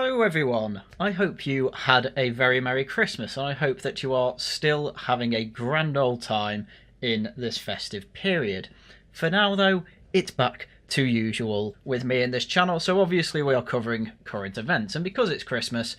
Hello everyone, I hope you had a very Merry Christmas and I hope that you are still having a grand old time in this festive period. For now though, it's back to usual with me in this channel, so obviously we are covering current events, and because it's Christmas,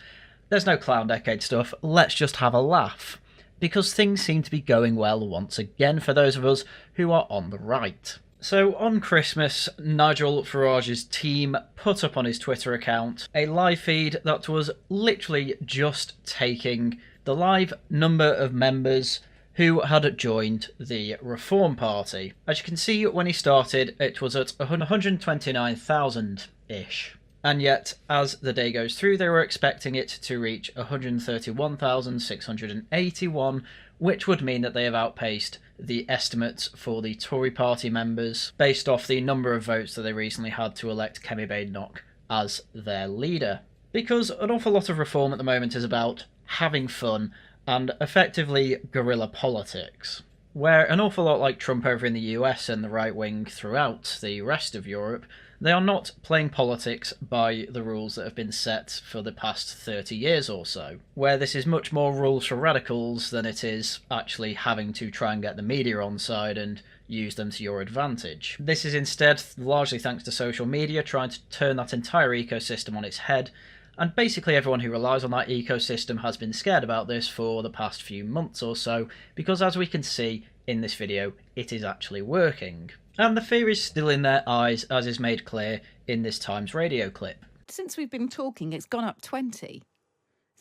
there's no Clown Decade stuff, let's just have a laugh. Because things seem to be going well once again for those of us who are on the right. So on Christmas, Nigel-Farage's team put up on his Twitter account a live feed that was literally just taking the live number of members who had joined the Reform Party. As you can see, when he started, it was at 129,000-ish. And yet, as the day goes through, they were expecting it to reach 131,681, which would mean that they have outpaced the estimates for the Tory party members based off the number of votes that they recently had to elect Kemi Badenoch as their leader. Because an awful lot of reform at the moment is about having fun and effectively guerrilla politics, where an awful lot like Trump over in the US and the right wing throughout the rest of Europe, they are not playing politics by the rules that have been set for the past 30 years or so, where this is much more rules for radicals than it is actually having to try and get the media on side and use them to your advantage. This is instead largely thanks to social media trying to turn that entire ecosystem on its head, and basically everyone who relies on that ecosystem has been scared about this for the past few months or so, because as we can see in this video, it is actually working. And the fear is still in their eyes, as is made clear in this Times radio clip. Since we've been talking, it's gone up 20.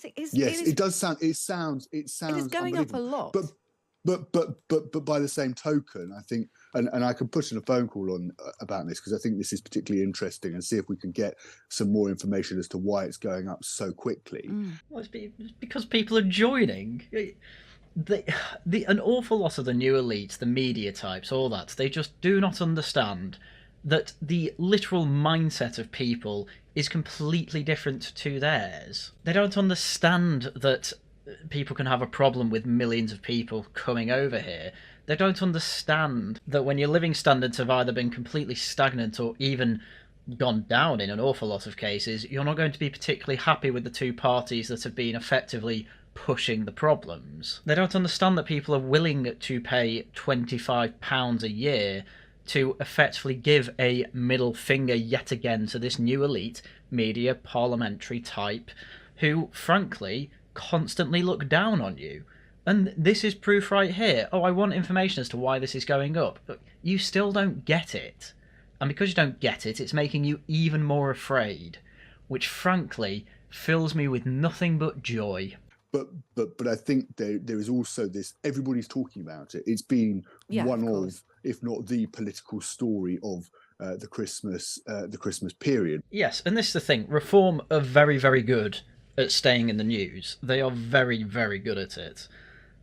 It does sound. It sounds. It is going up a lot. But by the same token, I think, and I can put in a phone call on about this because I think this is particularly interesting, and see if we can get some more information as to why it's going up so quickly. Well, it's because people are joining. An awful lot of the new elites, the media types, all that, they just do not understand that the literal mindset of people is completely different to theirs. They don't understand that people can have a problem with millions of people coming over here. They don't understand that when your living standards have either been completely stagnant or even gone down in an awful lot of cases, you're not going to be particularly happy with the two parties that have been effectively pushing the problems. They don't understand that people are willing to pay £25 a year to effectively give a middle finger yet again to this new elite media parliamentary type who, frankly, constantly look down on you. And this is proof right here. Oh, I want information as to why this is going up. But you still don't get it. And because you don't get it, it's making you even more afraid, which frankly fills me with nothing but joy. But I think there is also this. Everybody's talking about it. It's been one of, if not the political story of the Christmas period. Yes, and this is the thing. Reform are very, very good at staying in the news. They are very, very good at it.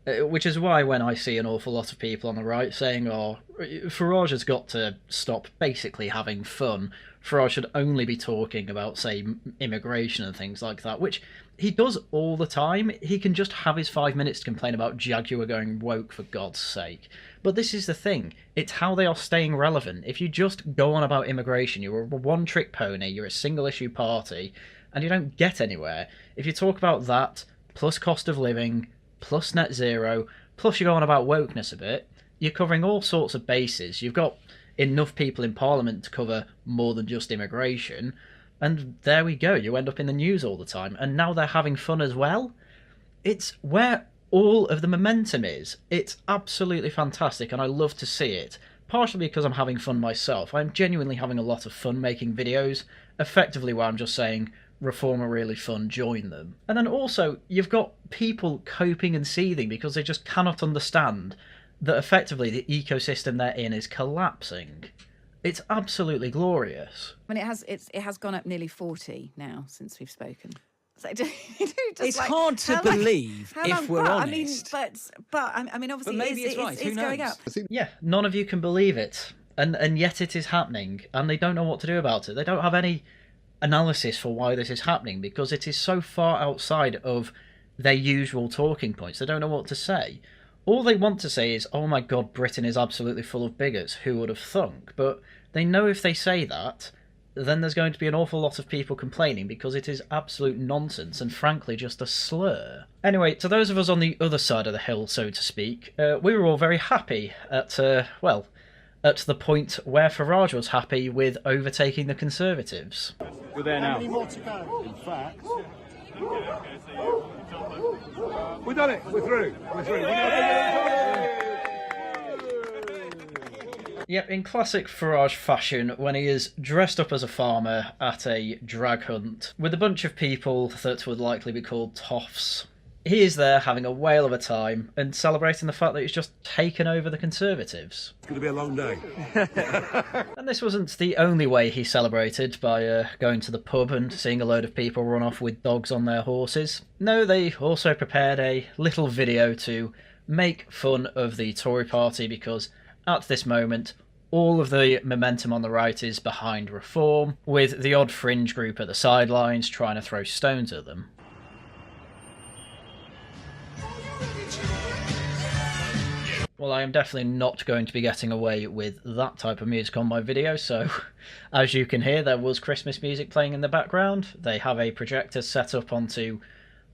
Which is why when I see an awful lot of people on the right saying, oh, Farage has got to stop basically having fun. Farage should only be talking about, say, immigration and things like that, which he does all the time. He can just have his 5 minutes to complain about Jaguar going woke, for God's sake. But this is the thing. It's how they are staying relevant. If you just go on about immigration, you're a one-trick pony, you're a single-issue party, and you don't get anywhere. If you talk about that, plus cost of living, plus net zero, plus you go on about wokeness a bit, you're covering all sorts of bases. You've got enough people in Parliament to cover more than just immigration, and there we go, you end up in the news all the time, and now they're having fun as well. It's where all of the momentum is. It's absolutely fantastic, and I love to see it, partially because I'm having fun myself. I'm genuinely having a lot of fun making videos, effectively where I'm just saying, Reform are really fun, join them. And then also, you've got people coping and seething because they just cannot understand that effectively the ecosystem they're in is collapsing. It's absolutely glorious. I mean, it has gone up nearly 40 now since we've spoken. So it's hard to believe if we're honest. I mean, obviously, maybe it's right. It's going up. Yeah, none of you can believe it, and yet it is happening, and they don't know what to do about it. They don't have any analysis for why this is happening because it is so far outside of their usual talking points. They don't know what to say. All they want to say is, oh my god, Britain is absolutely full of bigots, who would have thunk? But they know if they say that, then there's going to be an awful lot of people complaining because it is absolute nonsense and frankly just a slur. Anyway, to those of us on the other side of the hill, so to speak, we were all very happy at, well, at the point where Farage was happy with overtaking the Conservatives. We're there now. How many more to go? In fact, We've done it. We're through. We're through. Yep, in classic Farage fashion, when he is dressed up as a farmer at a drag hunt with a bunch of people that would likely be called toffs, he is there having a whale of a time and celebrating the fact that he's just taken over the Conservatives. It's going to be a long day. And this wasn't the only way he celebrated, by going to the pub and seeing a load of people run off with dogs on their horses. No, they also prepared a little video to make fun of the Tory party because at this moment all of the momentum on the right is behind reform, with the odd fringe group at the sidelines trying to throw stones at them. Well, I am definitely not going to be getting away with that type of music on my video, so as you can hear, there was Christmas music playing in the background. They have a projector set up onto,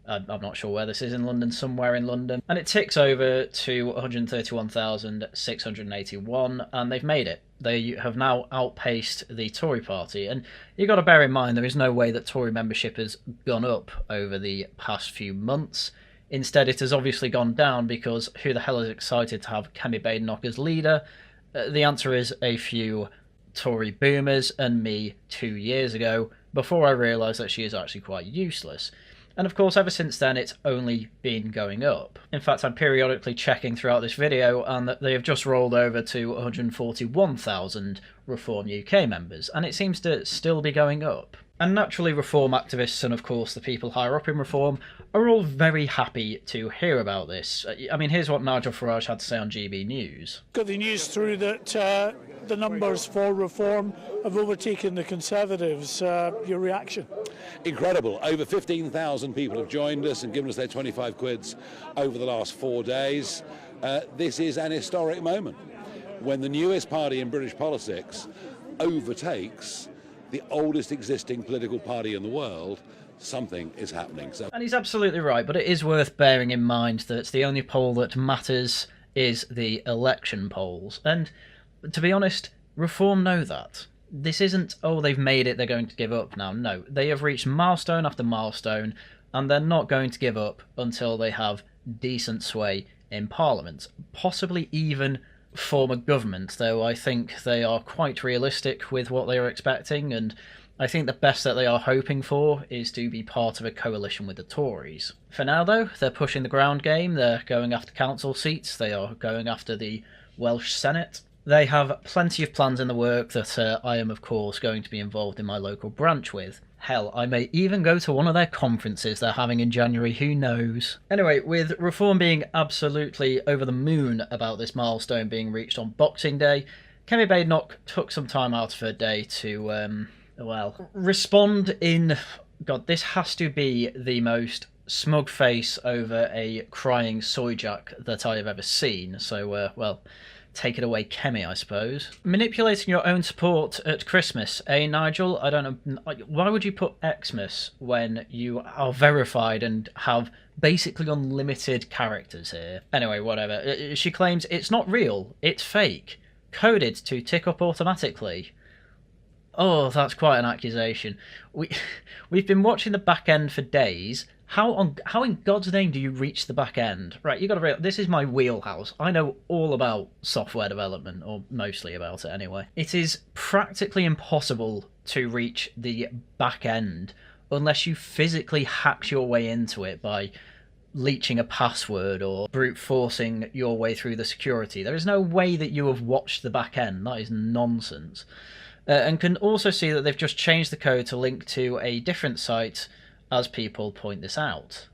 I'm not sure where this is in London, somewhere in London, and it ticks over to 131,681, and they've made it. They have now outpaced the Tory party, and you've got to bear in mind there is no way that Tory membership has gone up over the past few months. Instead, it has obviously gone down because who the hell is excited to have Kemi Badenoch as leader? The answer is a few Tory boomers and me 2 years ago, before I realised that she is actually quite useless. And of course, ever since then, it's only been going up. In fact, I'm periodically checking throughout this video, and they have just rolled over to 141,000 Reform UK members, and it seems to still be going up. And naturally, Reform activists and, of course, the people higher up in Reform are all very happy to hear about this. I mean, here's what Nigel Farage had to say on GB News. got the news through that the numbers for Reform have overtaken the Conservatives. Your reaction? Incredible. Over 15,000 people have joined us and given us their 25 quids over the last 4 days. This is an historic moment when the newest party in British politics overtakes the oldest existing political party in the world. Something is happening. And he's absolutely right, but it is worth bearing in mind that the only poll that matters is the election polls. And to be honest, Reform know that. This isn't, oh, they've made it, they're going to give up now. No, they have reached milestone after milestone, and they're not going to give up until they have decent sway in Parliament. Possibly even form a government, though I think they are quite realistic with what they are expecting, and I think the best that they are hoping for is to be part of a coalition with the Tories. For now, though, they're pushing the ground game, they're going after council seats, they are going after the Welsh Senate. They have plenty of plans in the work that I am, of course, going to be involved in my local branch with. Hell, I may even go to one of their conferences they're having in January, who knows? Anyway, with Reform being absolutely over the moon about this milestone being reached on Boxing Day, Kemi Badenoch took some time out of her day to, well, respond in... God, this has to be the most smug face over a crying soy jack that I have ever seen, so, well... Take it away, Kemi, I suppose. Manipulating your own support at Christmas, eh, Nigel? I don't know. Why would you put Xmas when you are verified and have basically unlimited characters here? Anyway, whatever. She claims it's not real, it's fake. Coded to tick up automatically. Oh, that's quite an accusation. We've been watching the back end for days. How in God's name do you reach the back end? Right, you got to realize this is my wheelhouse. I know all about software development, or mostly about it anyway. It is practically impossible to reach the back end unless you physically hack your way into it by leeching a password or brute forcing your way through the security. There is no way that you have watched the back end. That is nonsense. And can also see that they've just changed the code to link to a different site as people point this out.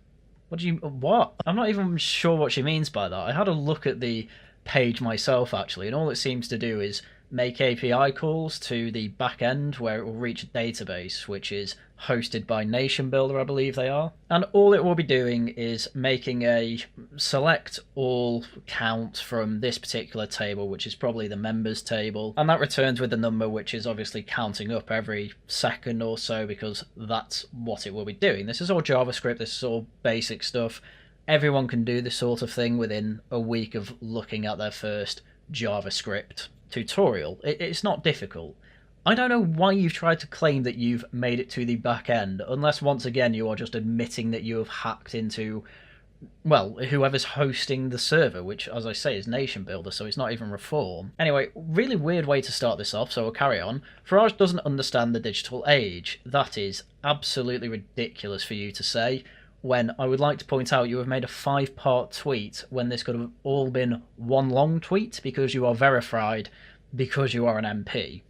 What? I'm not even sure what she means by that. I had a look at the page myself, actually, and all it seems to do is make API calls to the back end where it will reach a database which is hosted by Nation Builder, I believe they are. And all it will be doing is making a select all count from this particular table, which is probably the members table, and that returns with the number which is obviously counting up every second or so, because that's what it will be doing. This is all JavaScript, this is all basic stuff. Everyone can do this sort of thing within a week of looking at their first JavaScript tutorial. It's not difficult. I don't know why you've tried to claim that you've made it to the back end, unless once again you are just admitting that you have hacked into, well, whoever's hosting the server, which, as I say, is Nation Builder, so it's not even Reform. Anyway, really weird way to start this off, so we'll carry on. Farage doesn't understand the digital age. That is absolutely ridiculous for you to say, when I would like to point out you have made a 5-part tweet when this could have all been one long tweet, because you are verified, because you are an MP.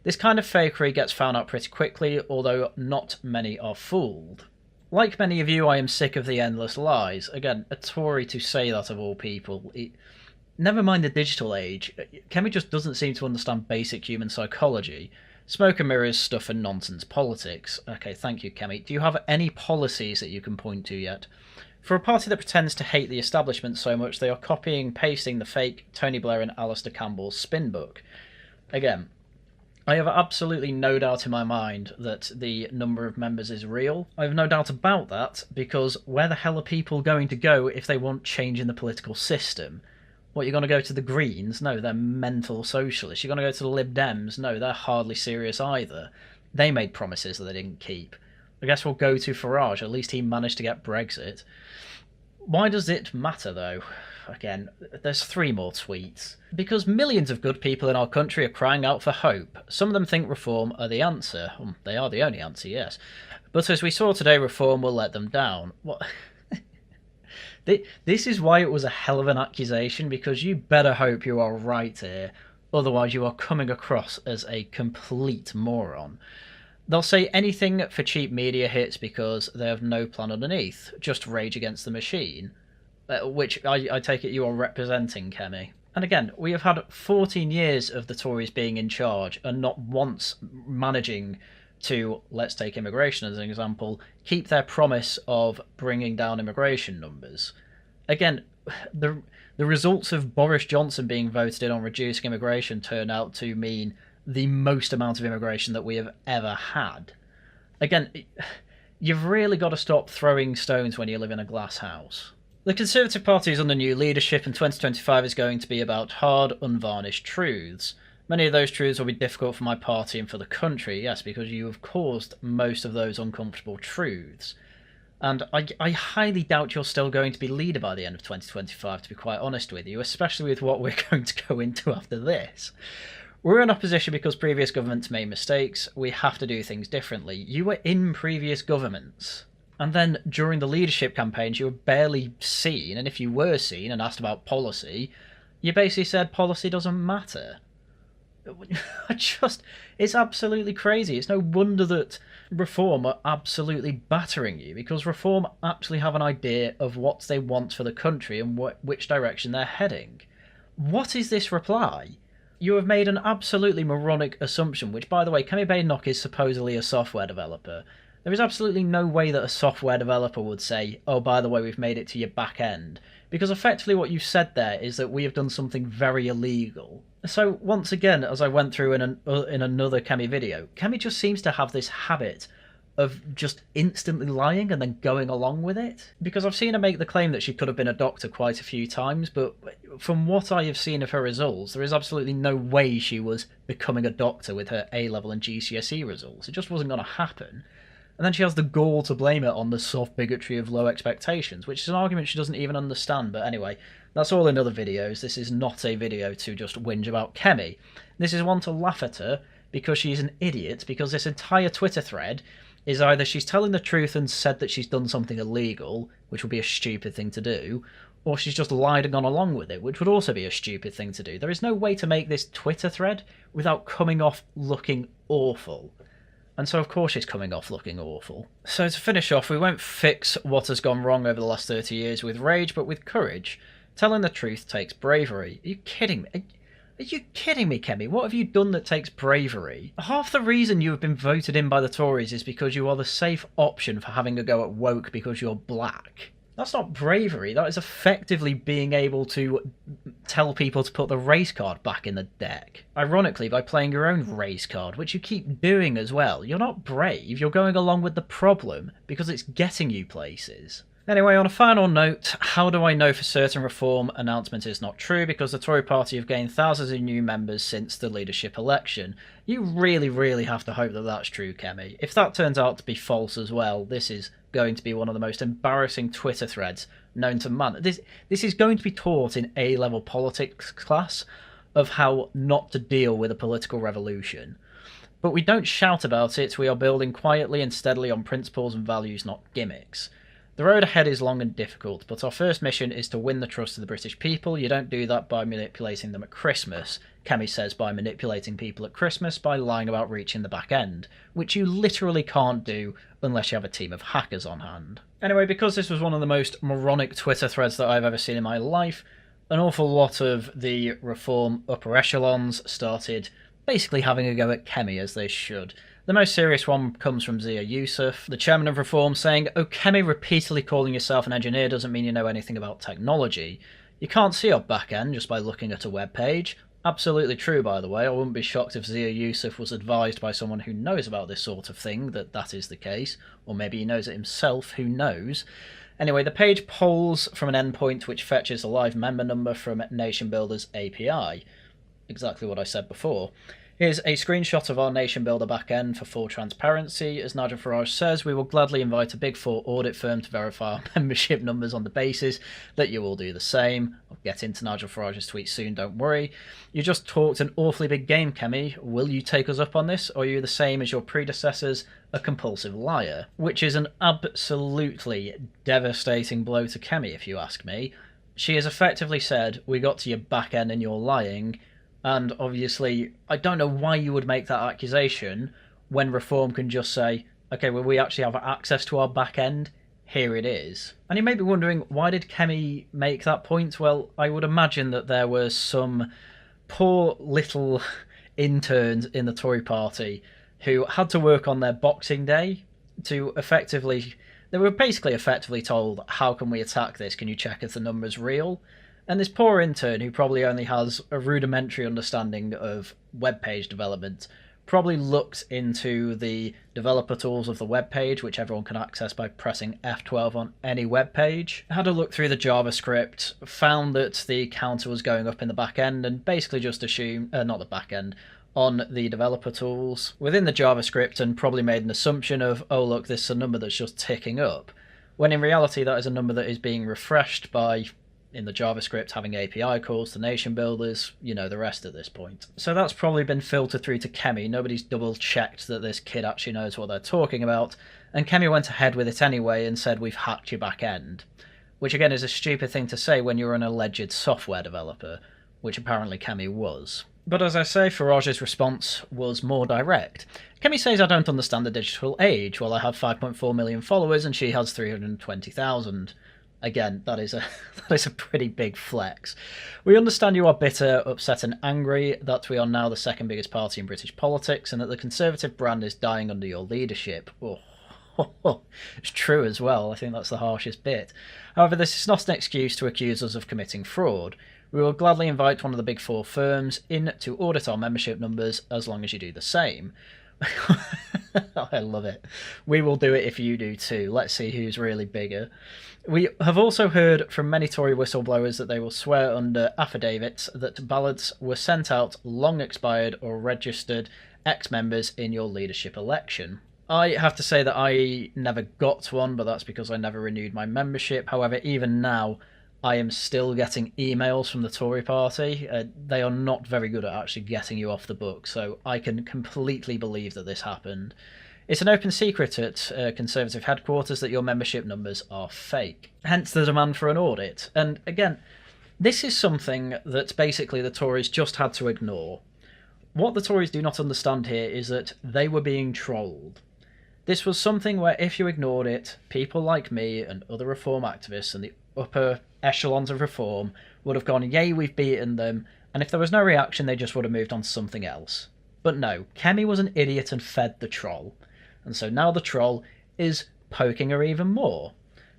This kind of fakery gets found out pretty quickly, although not many are fooled. Like many of you, I am sick of the endless lies. Again, a Tory to say that of all people. Never mind the digital age, Kemi just doesn't seem to understand basic human psychology. Smoke and mirrors, stuff and nonsense politics. Okay, thank you, Kemi. Do you have any policies that you can point to yet? For a party that pretends to hate the establishment so much, they are copying, pasting the fake Tony Blair and Alistair Campbell's spin book. Again, I have absolutely no doubt in my mind that the number of members is real. I have no doubt about that, because where the hell are people going to go if they want change in the political system? What, you're going to go to the Greens? No, they're mental socialists. You're going to go to the Lib Dems? No, they're hardly serious either. They made promises that they didn't keep. I guess we'll go to Farage. At least he managed to get Brexit. Why does it matter, though? Again, there's 3 more tweets. Because millions of good people in our country are crying out for hope. Some of them think reform are the answer. They are the only answer, yes. But as we saw today, reform will let them down. What? This is why it was a hell of an accusation, because you better hope you are right here. Otherwise you are coming across as a complete moron. They'll say anything for cheap media hits because they have no plan underneath. Just rage against the machine. Which I take it you are representing, Kemi. And again, we have had 14 years of the Tories being in charge and not once managing to, let's take immigration as an example, keep their promise of bringing down immigration numbers. Again, the results of Boris Johnson being voted in on reducing immigration turned out to mean the most amount of immigration that we have ever had. Again, you've really got to stop throwing stones when you live in a glass house. The Conservative Party is under new leadership, and 2025 is going to be about hard, unvarnished truths. Many of those truths will be difficult for my party and for the country, yes, because you have caused most of those uncomfortable truths. And I highly doubt you're still going to be leader by the end of 2025, to be quite honest with you, especially with what we're going to go into after this. We're in opposition because previous governments made mistakes. We have to do things differently. You were in previous governments. And then during the leadership campaigns, you were barely seen, and if you were seen and asked about policy, you basically said policy doesn't matter. It's absolutely crazy. It's no wonder that Reform are absolutely battering you, because Reform actually have an idea of what they want for the country and which direction they're heading. What is this reply? You have made an absolutely moronic assumption, which, by the way, Kemi Badenoch is supposedly a software developer. There is absolutely no way that a software developer would say, oh, by the way, we've made it to your back end. Because effectively what you've said there is that we have done something very illegal. So once again, as I went through in another Kemi video, Kemi just seems to have this habit of just instantly lying and then going along with it. Because I've seen her make the claim that she could have been a doctor quite a few times, but from what I have seen of her results, there is absolutely no way she was becoming a doctor with her A-level and GCSE results. It just wasn't going to happen. And then she has the gall to blame it on the soft bigotry of low expectations, which is an argument she doesn't even understand. But anyway, that's all in other videos. This is not a video to just whinge about Kemi. This is one to laugh at her because she's an idiot, because this entire Twitter thread is either she's telling the truth and said that she's done something illegal, which would be a stupid thing to do, or she's just lied and gone along with it, which would also be a stupid thing to do. There is no way to make this Twitter thread without coming off looking awful. And so, of course, she's coming off looking awful. So to finish off, we won't fix what has gone wrong over the last 30 years with rage, but with courage. Telling the truth takes bravery. Are you kidding me? Are you kidding me, Kemi? What have you done that takes bravery? Half the reason you have been voted in by the Tories is because you are the safe option for having a go at woke because you're black. That's not bravery, that is effectively being able to tell people to put the race card back in the deck. Ironically, by playing your own race card, which you keep doing as well. You're not brave, you're going along with the problem, because it's getting you places. Anyway, on a final note, how do I know for certain reform announcement is not true? Because the Tory party have gained thousands of new members since the leadership election. You really, really have to hope that that's true, Kemi. If that turns out to be false as well, this is going to be one of the most embarrassing Twitter threads known to man. This is going to be taught in A-level politics class of how not to deal with a political revolution. But we don't shout about it, we are building quietly and steadily on principles and values, not gimmicks. The road ahead is long and difficult, but our first mission is to win the trust of the British people. You don't do that by manipulating them at Christmas. Kemi says by manipulating people at Christmas by lying about reaching the back end, which you literally can't do unless you have a team of hackers on hand. Anyway, because this was one of the most moronic Twitter threads that I've ever seen in my life, an awful lot of the reform upper echelons started basically having a go at Kemi, as they should. The most serious one comes from Zia Yusuf, the chairman of Reform, saying, "Oh, Kemi, repeatedly calling yourself an engineer doesn't mean you know anything about technology. You can't see our back end just by looking at a web page." Absolutely true, by the way. I wouldn't be shocked if Zia Yusuf was advised by someone who knows about this sort of thing that is the case, or maybe he knows it himself, who knows. Anyway, the page polls from an endpoint which fetches a live member number from Nation Builder's API. Exactly what I said before. Here's a screenshot of our Nation Builder backend for full transparency. As Gláeddyv says, we will gladly invite a Big Four audit firm to verify our membership numbers on the basis that you will do the same. I'll get into Gláeddyv's tweet soon, don't worry. You just talked an awfully big game, Kemi. Will you take us up on this, or are you the same as your predecessors, a compulsive liar? Which is an absolutely devastating blow to Kemi, if you ask me. She has effectively said, we got to your back end and you're lying. And obviously, I don't know why you would make that accusation when Reform can just say, okay, well, we actually have access to our back end. Here it is. And you may be wondering, why did Kemi make that point? Well, I would imagine that there were some poor little interns in the Tory party who had to work on their Boxing Day to effectively... They were basically effectively told, how can we attack this? Can you check if the number's real? And this poor intern, who probably only has a rudimentary understanding of web page development, probably looked into the developer tools of the web page, which everyone can access by pressing F12 on any web page, had a look through the JavaScript, found that the counter was going up in the back end, and basically just assumed, not the back end, on the developer tools within the JavaScript, and probably made an assumption of, oh look, this is a number that's just ticking up, when in reality that is a number that is being refreshed by, in the JavaScript, having API calls to nation builders, you know the rest at this point. So that's probably been filtered through to Kemi. Nobody's double checked that this kid actually knows what they're talking about, and Kemi went ahead with it anyway and said, we've hacked your back end. Which again is a stupid thing to say when you're an alleged software developer, which apparently Kemi was. But as I say, Farage's response was more direct. Kemi says, I don't understand the digital age. Well, I have 5.4 million followers and she has 320,000. Again, that is a pretty big flex. We understand you are bitter, upset and angry that we are now the second biggest party in British politics and that the Conservative brand is dying under your leadership. Oh, it's true as well. I think that's the harshest bit. However, this is not an excuse to accuse us of committing fraud. We will gladly invite one of the Big Four firms in to audit our membership numbers as long as you do the same. I love it. We will do it if you do too. Let's see who's really bigger. We have also heard from many Tory whistleblowers that they will swear under affidavits that ballots were sent out long expired or registered ex-members in your leadership election. I have to say that I never got one, but that's because I never renewed my membership. However, even now, I am still getting emails from the Tory party. They are not very good at actually getting you off the book, so I can completely believe that this happened. It's an open secret at Conservative headquarters that your membership numbers are fake. Hence the demand for an audit. And again, this is something that basically the Tories just had to ignore. What the Tories do not understand here is that they were being trolled. This was something where if you ignored it, people like me and other reform activists and the upper echelons of reform would have gone, yay, we've beaten them, And if there was no reaction, they just would have moved on to something else. But no, Kemi was an idiot and fed the troll. And so now the troll is poking her even more.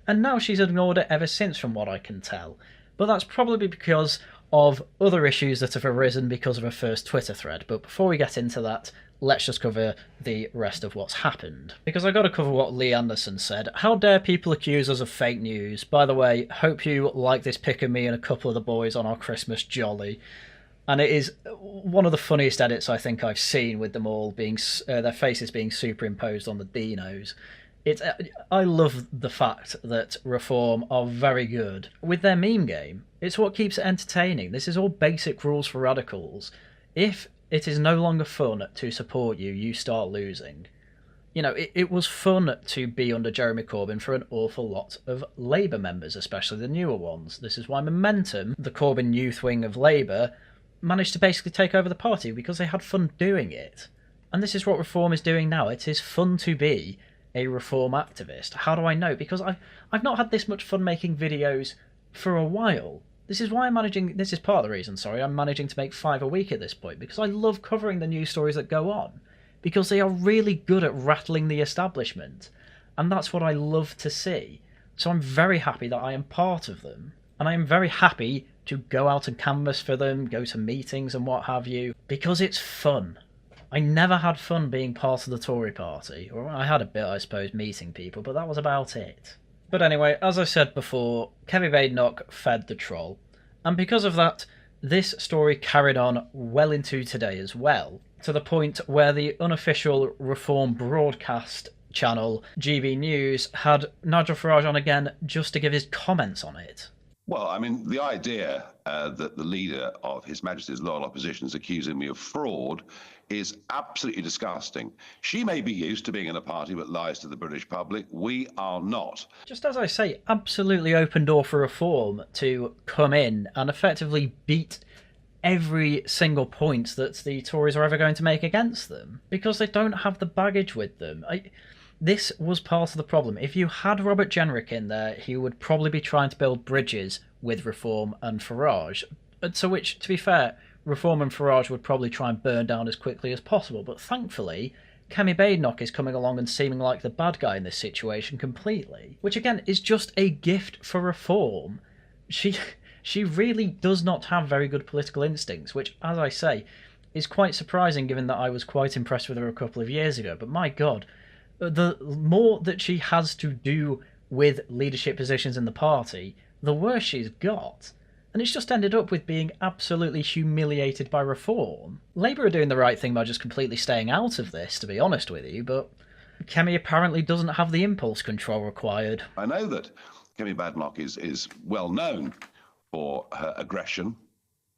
And now she's ignored it ever since, from what I can tell. But that's probably because of other issues that have arisen because of her first Twitter thread. But before we get into that, let's just cover the rest of what's happened. Because I got to cover what Lee Anderson said. How dare people accuse us of fake news? By the way, hope you like this pic of me and a couple of the boys on our Christmas jolly. And it is one of the funniest edits I think I've seen, with them all being their faces being superimposed on the dinos. I love the fact that Reform are very good with their meme game. It's what keeps it entertaining. This is all basic rules for radicals. If it is no longer fun to support you, you start losing. You know, it was fun to be under Jeremy Corbyn for an awful lot of Labour members, especially the newer ones. This is why Momentum, the Corbyn youth wing of Labour, managed to basically take over the party, because they had fun doing it. And this is what Reform is doing now. It is fun to be a Reform activist. How do I know? Because I've not had this much fun making videos for a while. This is why this is part of the reason, I'm managing to make 5 a week at this point, because I love covering the news stories that go on, because they are really good at rattling the establishment, and that's what I love to see. So I'm very happy that I am part of them, and I am very happy to go out and canvass for them, go to meetings and what have you, because it's fun. I never had fun being part of the Tory party. Or I had a bit, I suppose, meeting people, but that was about it. But anyway, as I said before, Kemi Badenoch fed the troll. And because of that, this story carried on well into today as well, to the point where the unofficial Reform broadcast channel, GB News, had Nigel Farage on again just to give his comments on it. Well, I mean, the idea that the leader of His Majesty's Loyal Opposition is accusing me of fraud is absolutely disgusting. She may be used to being in a party that lies to the British public. We are not. Just as I say, absolutely open door for Reform to come in and effectively beat every single point that the Tories are ever going to make against them, because they don't have the baggage with them. This was part of the problem. If you had Robert Jenrick in there, he would probably be trying to build bridges with Reform and Farage, to which, to be fair, Reform and Farage would probably try and burn down as quickly as possible. But thankfully, Kemi Badenoch is coming along and seeming like the bad guy in this situation completely, which again is just a gift for Reform. She really does not have very good political instincts, which, as I say, is quite surprising given that I was quite impressed with her a couple of years ago. But my God, the more that she has to do with leadership positions in the party, the worse she's got. And it's just ended up with being absolutely humiliated by Reform. Labour are doing the right thing by just completely staying out of this, to be honest with you, but Kemi apparently doesn't have the impulse control required. I know that Kemi Badenoch is well known for her aggression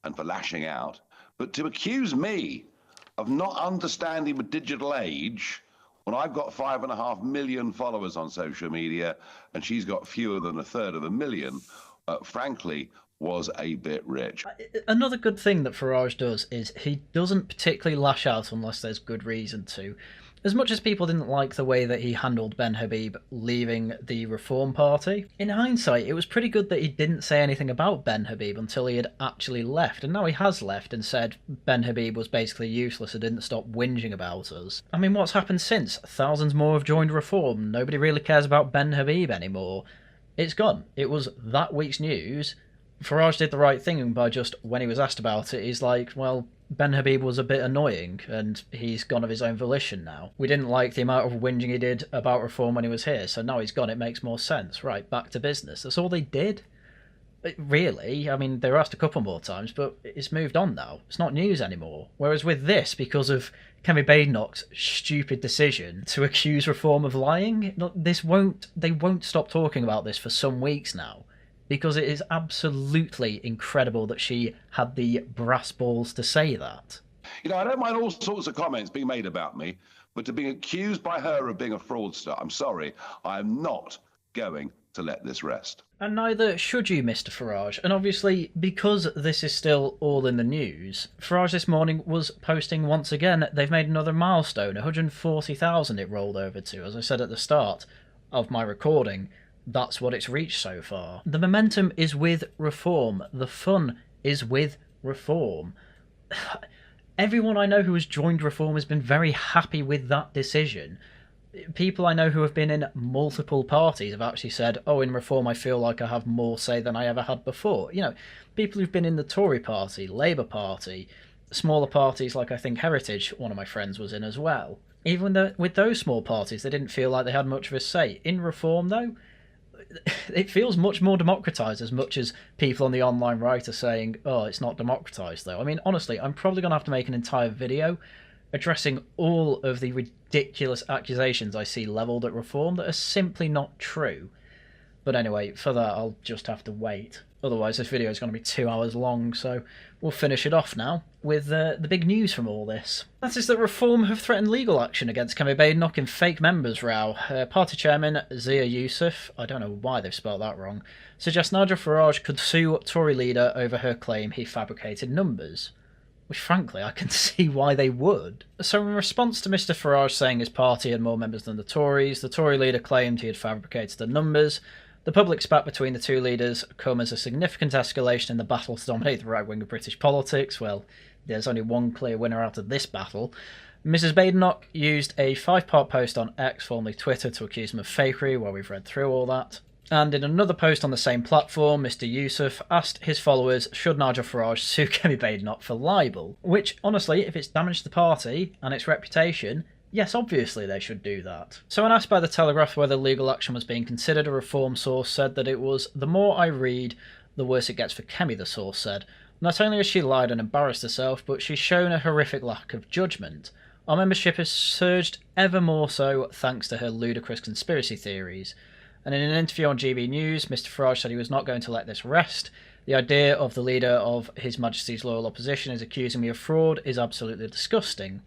and for lashing out, but to accuse me of not understanding the digital age when I've got 5.5 million followers on social media and she's got fewer than 1/3 of a million, frankly, was a bit rich. Another good thing that Farage does is he doesn't particularly lash out unless there's good reason to. As much as people didn't like the way that he handled Ben Habib leaving the Reform Party, in hindsight it was pretty good that he didn't say anything about Ben Habib until he had actually left, and now he has left and said Ben Habib was basically useless and didn't stop whinging about us. I mean, what's happened since? Thousands more have joined Reform. Nobody really cares about Ben Habib anymore. It's gone. It was that week's news. Farage did the right thing by just, when he was asked about it, he's like, well, Ben Habib was a bit annoying and he's gone of his own volition now. We didn't like the amount of whinging he did about Reform when he was here, so now he's gone, it makes more sense. Right, back to business. That's all they did. Really, I mean, they were asked a couple more times, but it's moved on now. It's not news anymore. Whereas with this, because of Kemi Badenoch's stupid decision to accuse Reform of lying, they won't stop talking about this for some weeks now. Because it is absolutely incredible that she had the brass balls to say that. You know, I don't mind all sorts of comments being made about me, but to be accused by her of being a fraudster, I'm sorry, I'm not going to let this rest. And neither should you, Mr. Farage. And obviously, because this is still all in the news, Farage this morning was posting once again, they've made another milestone, 140,000 it rolled over to. As I said at the start of my recording, that's what it's reached so far. The momentum is with Reform. The fun is with Reform. Everyone I know who has joined Reform has been very happy with that decision. People I know who have been in multiple parties have actually said, oh, in Reform I feel like I have more say than I ever had before. You know, people who've been in the Tory party, Labour Party, smaller parties like I think Heritage, one of my friends was in as well. Even though with those small parties, they didn't feel like they had much of a say. In Reform, though, it feels much more democratised, as much as people on the online right are saying, oh, it's not democratised, though. I mean, honestly, I'm probably going to have to make an entire video addressing all of the ridiculous accusations I see levelled at Reform that are simply not true. But anyway, for that, I'll just have to wait. Otherwise, this video is going to be 2 hours long, so we'll finish it off now with the big news from all this. That is that Reform have threatened legal action against Kemi Badenoch in fake members row. Party chairman Zia Yusuf, I don't know why they've spelled that wrong, suggests Badenoch-Farage could sue Tory leader over her claim he fabricated numbers. Which, frankly, I can see why they would. So in response to Mr Farage saying his party had more members than the Tories, the Tory leader claimed he had fabricated the numbers. The public spat between the two leaders come as a significant escalation in the battle to dominate the right wing of British politics. Well, there's only one clear winner out of this battle. Mrs Badenoch used a 5-part post on X, formerly Twitter, to accuse him of fakery. Well, we've read through all that. And in another post on the same platform, Mr Yusuf asked his followers should Badenoch-Farage sue Kemi Badenoch for libel. Which, honestly, if it's damaged the party and its reputation, yes, obviously they should do that. So when asked by The Telegraph whether legal action was being considered, a Reform source said that it was, the more I read, the worse it gets for Kemi, the source said. Not only has she lied and embarrassed herself, but she's shown a horrific lack of judgment. Our membership has surged ever more so thanks to her ludicrous conspiracy theories. And in an interview on GB News, Mr Farage said he was not going to let this rest. The idea of the leader of His Majesty's loyal opposition is accusing me of fraud is absolutely disgusting.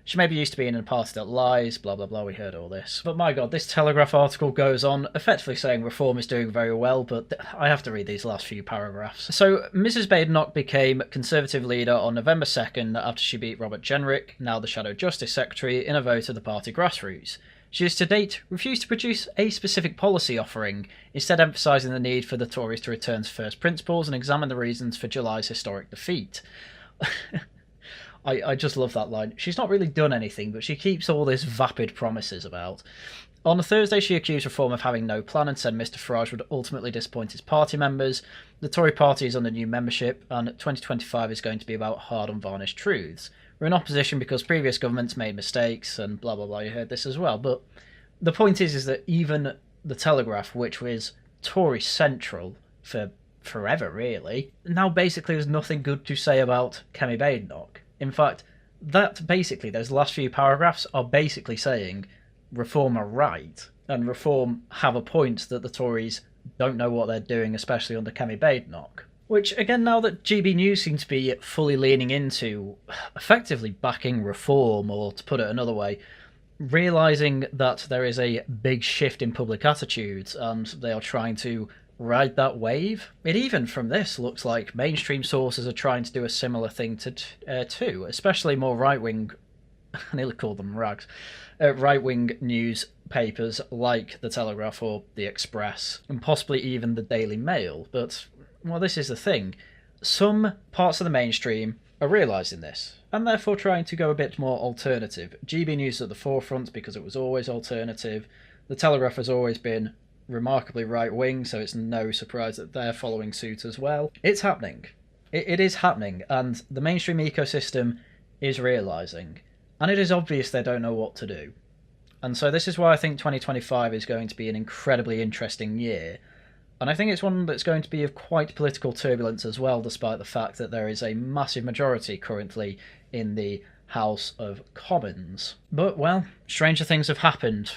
She may be used to being in a party that lies, blah blah blah, we heard all this. But my god, this Telegraph article goes on, effectively saying Reform is doing very well, but I have to read these last few paragraphs. So, Mrs Badenoch became Conservative leader on November 2nd after she beat Robert Jenrick, now the Shadow Justice Secretary, in a vote of the party grassroots. She has to date refused to produce a specific policy offering, instead emphasising the need for the Tories to return to first principles and examine the reasons for July's historic defeat. I just love that line. She's not really done anything, but she keeps all this vapid promises about. On a Thursday, she accused Reform of having no plan and said Mr Farage would ultimately disappoint his party members. The Tory party is under new membership, and 2025 is going to be about hard, unvarnished truths. We're in opposition because previous governments made mistakes, and blah blah blah, you heard this as well. But the point is that even The Telegraph, which was Tory central for forever really, now basically has nothing good to say about Kemi Badenoch. In fact, that basically, those last few paragraphs are basically saying Reform are right, and Reform have a point that the Tories don't know what they're doing, especially under Kemi Badenoch. Which, again, now that GB News seems to be fully leaning into effectively backing Reform, or to put it another way, realising that there is a big shift in public attitudes and they are trying to ride that wave. It even, from this, looks like mainstream sources are trying to do a similar thing too, especially more right-wing, I nearly called them rags, right-wing newspapers like The Telegraph or The Express, and possibly even the Daily Mail. But, well, this is the thing. Some parts of the mainstream are realising this, and therefore trying to go a bit more alternative. GB News at the forefront because it was always alternative. The Telegraph has always been remarkably right-wing, so it's no surprise that they're following suit as well. It's happening. It is happening, and the mainstream ecosystem is realising. And it is obvious they don't know what to do. And so this is why I think 2025 is going to be an incredibly interesting year. And I think it's one that's going to be of quite political turbulence as well, despite the fact that there is a massive majority currently in the House of Commons. But, well, stranger things have happened.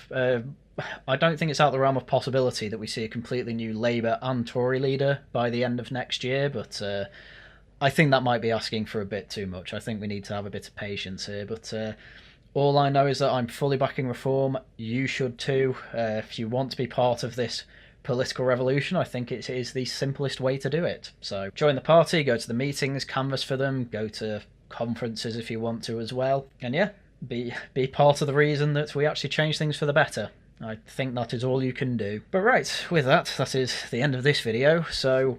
I don't think it's out of the realm of possibility that we see a completely new Labour and Tory leader by the end of next year, but I think that might be asking for a bit too much. I think we need to have a bit of patience here, but all I know is that I'm fully backing Reform. You should too. If you want to be part of this political revolution, I think it is the simplest way to do it. So join the party, go to the meetings, canvass for them, go to conferences if you want to as well, and yeah, be part of the reason that we actually change things for the better. I think that is all you can do. But right, with that, that is the end of this video, so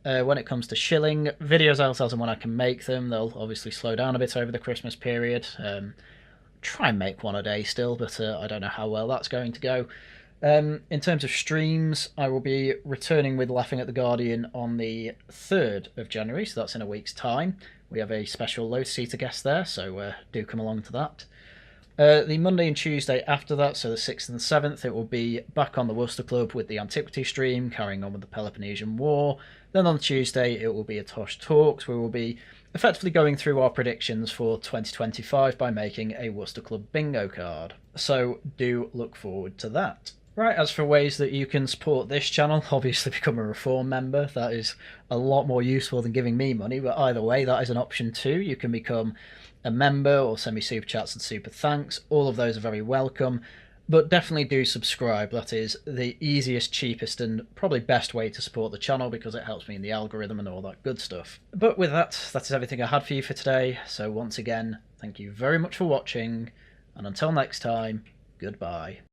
When it comes to shilling, videos out as and when I can make them. They'll obviously slow down a bit over the Christmas period. Try and make one a day still, but I don't know how well that's going to go. In terms of streams, I will be returning with Laughing at the Guardian on the 3rd of January, so that's in a week's time. We have a special low-seater guest there, so do come along to that. The Monday and Tuesday after that, so the 6th and the 7th, it will be back on the Worcester Club with the Antiquity stream, carrying on with the Peloponnesian War. Then on Tuesday, it will be a Tosh Talks, where we'll be effectively going through our predictions for 2025 by making a Worcester Club bingo card. So do look forward to that. Right, as for ways that you can support this channel, obviously become a Reform member. That is a lot more useful than giving me money, but either way, that is an option too. You can become a member or send me super chats and super thanks. All of those are very welcome, but definitely do subscribe. That is the easiest, cheapest, and probably best way to support the channel because it helps me in the algorithm and all that good stuff. But with that, that is everything I had for you for today. So once again, thank you very much for watching, and until next time, goodbye.